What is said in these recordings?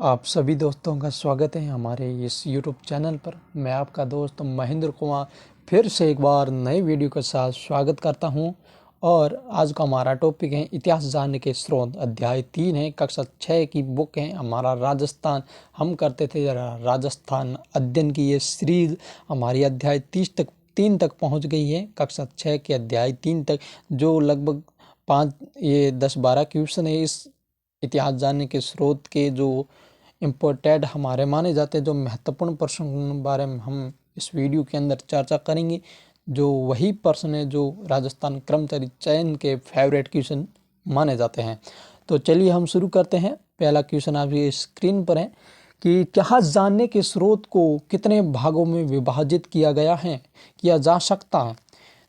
आप सभी दोस्तों का स्वागत है हमारे इस यूट्यूब चैनल पर। मैं आपका दोस्त महेंद्र कुमार फिर से एक बार नए वीडियो के साथ स्वागत करता हूं। और आज का हमारा टॉपिक है इतिहास जानने के स्रोत। अध्याय 3 है, कक्षा 6 की बुक है हमारा राजस्थान। हम करते थे राजस्थान अध्ययन की ये सीरीज हमारी अध्याय 3 तक पहुँच गई है। कक्षा 6 के अध्याय 3 तक जो लगभग 10-12 क्वेश्चन है इस इतिहास जानने के स्रोत के जो इम्पोर्टेंट हमारे माने जाते हैं, जो महत्वपूर्ण प्रश्न के बारे में हम इस वीडियो के अंदर चर्चा करेंगे। जो वही प्रश्न है जो राजस्थान कर्मचारी चयन के फेवरेट क्वेश्चन माने जाते हैं। तो चलिए हम शुरू करते हैं। पहला क्वेश्चन आपकी स्क्रीन पर है कि इतिहास जानने के स्रोत को कितने भागों में विभाजित किया जा सकता है।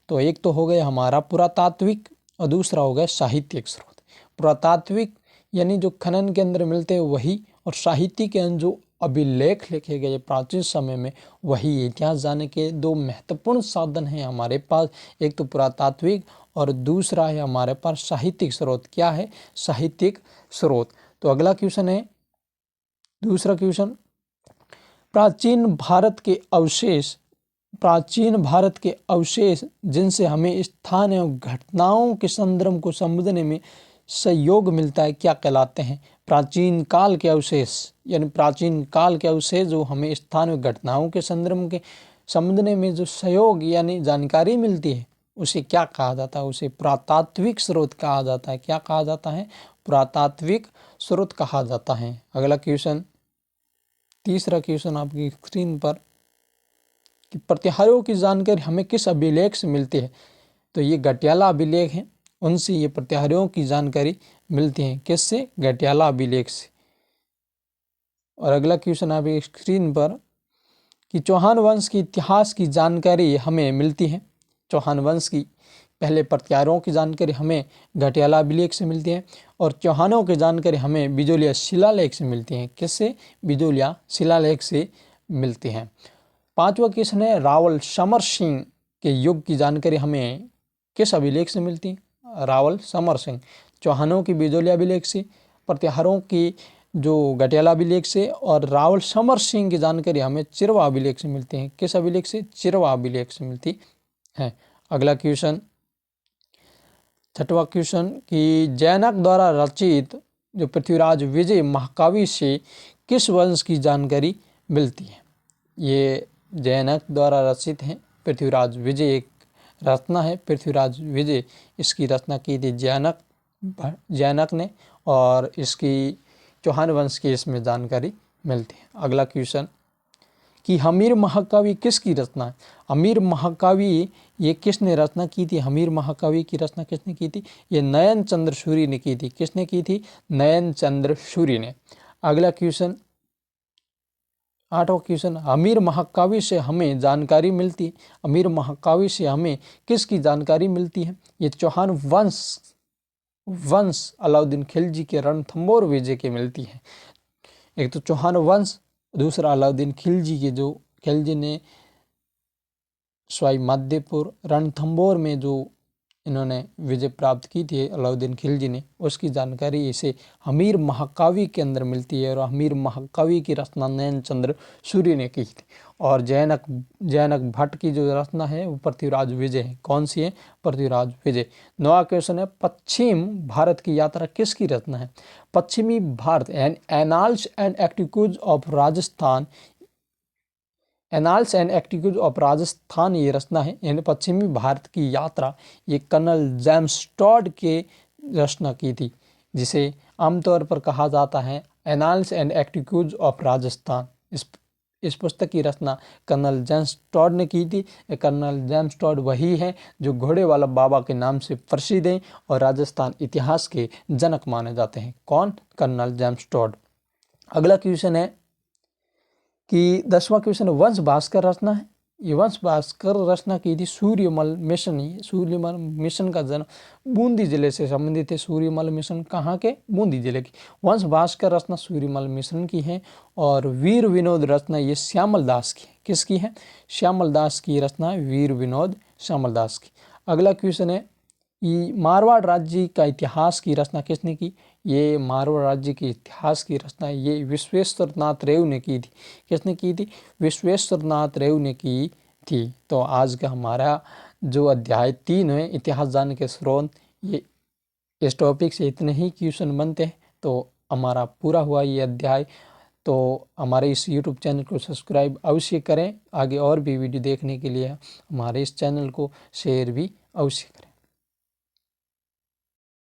तो एक तो हो गया हमारा पुरातात्विक और दूसरा हो गया साहित्यिक स्रोत। पुरातात्विक यानी जो खनन के अंदर मिलते हैं वही, और साहित्य के अंदर जो अभिलेख लिखे गए प्राचीन समय में वही। इतिहास जानने के दो महत्वपूर्ण साधन हैं हमारे पास, एक तो पुरातात्विक और दूसरा है हमारे पास साहित्यिक स्रोत। क्या है? साहित्यिक स्रोत। तो अगला क्वेश्चन है, दूसरा क्वेश्चन, प्राचीन भारत के अवशेष जिनसे हमें स्थान एवं घटनाओं के संदर्भ को समझने में सहयोग मिलता है क्या कहलाते हैं? प्राचीन काल के अवशेष, यानी प्राचीन काल के अवशेष जो हमें स्थान एवं घटनाओं के संदर्भ के समझने में जो सहयोग यानी जानकारी मिलती है उसे क्या कहा जाता है? उसे पुरातात्विक स्रोत कहा जाता है। क्या कहा जाता है? पुरातात्विक स्रोत कहा जाता है। अगला क्वेश्चन, तीसरा क्वेश्चन आपकी स्क्रीन पर, कि प्रतिहारों की जानकारी हमें किस अभिलेख से मिलती है? तो ये घटियाला अभिलेख हैं, उनसे ये प्रतिहारों की जानकारी मिलती है। किससे? घटियाला अभिलेख से। और अगला क्वेश्चन आप स्क्रीन पर, कि चौहान वंश के इतिहास की जानकारी हमें मिलती है। चौहान वंश की पहले प्रतिहारों की जानकारी हमें घटियाला अभिलेख से मिलती है, और चौहानों की जानकारी हमें बिजोलिया शिलालेख से मिलती है। किससे? बिजोलिया शिलालेख से मिलती है। पांचवा क्वेश्चन है, रावल समर सिंह के युग की जानकारी हमें किस अभिलेख से मिलती है? रावल समर सिंह। चौहानों की बिजोलिया अभिलेख से, प्रतिहारों की जो घटियाला अभिलेख से, और रावल समर सिंह की जानकारी हमें चिरवा अभिलेख से मिलती है। किस अभिलेख से? चिरवा अभिलेख से मिलती है। अगला क्वेश्चन, छठवां क्वेश्चन, कि जैनक द्वारा रचित जो पृथ्वीराज विजय महाकाव्य से किस वंश की जानकारी मिलती है? ये जैनक द्वारा रचित है। पृथ्वीराज विजय एक रचना है, पृथ्वीराज विजय, इसकी रचना की थी जैनक ने, और इसकी चौहान वंश की इसमें जानकारी मिलती है। अगला क्वेश्चन, कि हमीर महाकाव्य किसकी रचना है? हमीर महाकाव्य ये किसने रचना की थी? हमीर महाकाव्य की रचना किसने की थी? ये नयन चंद्र सूरी ने की थी। किसने की थी? नयन चंद्र सूरी ने। अगला क्वेश्चन, आठवां क्वेश्चन, अमीर महाकाव्य से हमें जानकारी मिलती है। अमीर महाकाव्य से हमें किसकी जानकारी मिलती है? ये चौहान वंश अलाउद्दीन खिलजी के रणथंभौर विजय के मिलती है। एक तो चौहान वंश, दूसरा अलाउद्दीन खिलजी के, जो खिलजी ने सवाई माधोपुर रणथंभौर में जो इन्होंने विजय प्राप्त की थी अलाउद्दीन खिलजी ने, उसकी जानकारी इसे हमीर महाकाव्य के अंदर मिलती है। और हमीर महाकाव्य की रचना नयन चंद्र सूर्य ने की थी। और जैनक भट्ट की जो रचना है वो पृथ्वीराज विजय है। कौन सी है? पृथ्वीराज विजय। नौवां क्वेश्चन है, पश्चिम भारत की यात्रा किसकी रचना है? पश्चिमी Bharat annals and activities of Rajasthan, annals and activities of Rajasthan ये रचना है। यानी पश्चिमी भारत की यात्रा ये कर्नल जेम्स टॉड के रचना की थी, जिसे आमतौर पर कहा जाता है annals and activities of Rajasthan. इस पुस्तक की रचना कर्नल जेम्स टॉड ने की थी। कर्नल जेम्स टॉड वही है जो घोड़े वाला बाबा के नाम से प्रसिद्ध हैं और राजस्थान इतिहास के जनक माने जाते हैं। कौन? Colonel James Tod. अगला क्वेश्चन है, कि 10वां क्वेश्चन वंश भास्कर रचना है। ये वंश भास्कर रचना की थी सूर्यमल मिशन। सूर्यमल मिशन का जन्म बूंदी जिले से संबंधित है। सूर्यमल मिशन कहाँ के? बूंदी जिले की। वंश भास्कर रचना सूर्यमल मिशन की है। और वीर विनोद रचना ये श्यामल दास की है। किसकी है? श्यामल दास की रचना, वीर विनोद श्यामल दास की। अगला क्वेश्चन है, मारवाड़ राज्य का इतिहास की रचना किसने की? ये मारवाड़ राज्य के इतिहास की रचना ये विश्वेश्वर नाथ रेव ने की थी। किसने की थी? विश्वेश्वर नाथ रेव ने की थी। तो आज का हमारा जो अध्याय 3 है इतिहास जानने के स्रोत, ये इस टॉपिक से इतने ही क्वेश्चन बनते हैं। तो हमारा पूरा हुआ ये अध्याय। तो हमारे इस YouTube चैनल को सब्सक्राइब अवश्य करें। आगे और भी वीडियो देखने के लिए हमारे इस चैनल को शेयर भी अवश्य करें।